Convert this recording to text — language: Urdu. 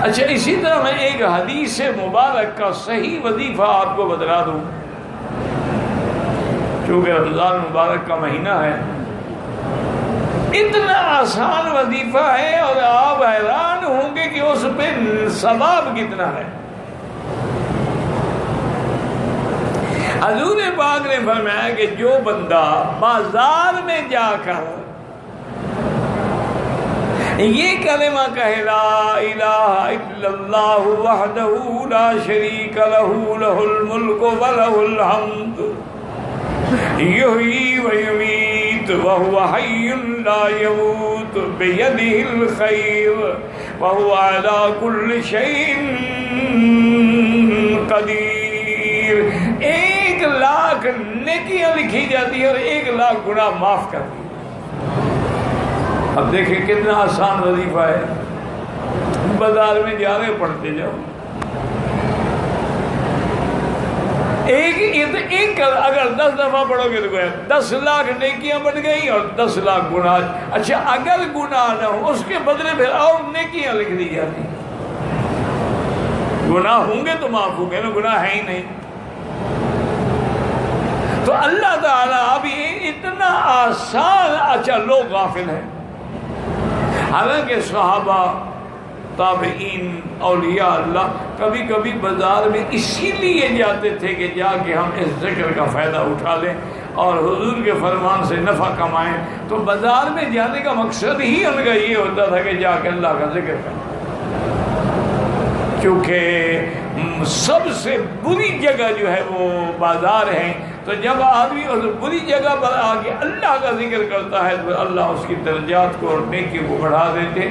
اچھا، اسی طرح میں ایک حدیث مبارک کا صحیح وظیفہ آپ کو بتلا دوں، چونکہ رمضان مبارک کا مہینہ ہے، اتنا آسان وظیفہ ہے اور آپ حیران ہوں گے کہ اس پہ ثواب کتنا ہے۔ حضور پاک نے فرمایا کہ جو بندہ بازار میں جا کر یہ کلمہ کہے لا الہ الا اللہ وحدہ لا شریک لہ لہ الملک ولہ الحمد یحیی ویمیت وہو حی لا یموت بیدہ الخیر وہو علی کل شیء قدیر، 1,00,000 نیکیاں لکھی جاتی ہے اور 1,00,000 گناہ معاف کر دی۔ اب دیکھیں کتنا آسان وظیفہ ہے، بازار میں جا رہے پڑھتے جاؤ، ایک اگر 10 دفعہ پڑھو گے تو 10,00,000 نیکیاں بن گئی اور 10,00,000 گناہ۔ اچھا، اگر گناہ نہ ہو اس کے بدلے پھر اور نیکیاں لکھ دی جاتی، گناہ ہوں گے تو معاف ہوں گے نا، گناہ ہے ہی نہیں۔ تو اللہ تعالیٰ اب یہ اتنا آسان، اچھا لوگ غافل ہیں، حالانکہ صحابہ، تابعین، اولیاء اللہ کبھی کبھی بازار میں اسی لیے جاتے تھے کہ جا کے ہم اس ذکر کا فائدہ اٹھا لیں اور حضور کے فرمان سے نفع کمائیں۔ تو بازار میں جانے کا مقصد ہی ان کا یہ ہوتا تھا کہ جا کے اللہ کا ذکر کریں، کیونکہ سب سے بری جگہ جو ہے وہ بازار ہے۔ تو جب آدمی اس بری جگہ پر آ کے اللہ کا ذکر کرتا ہے تو اللہ اس کی درجات کو اور نیکی کو بڑھا دیتے۔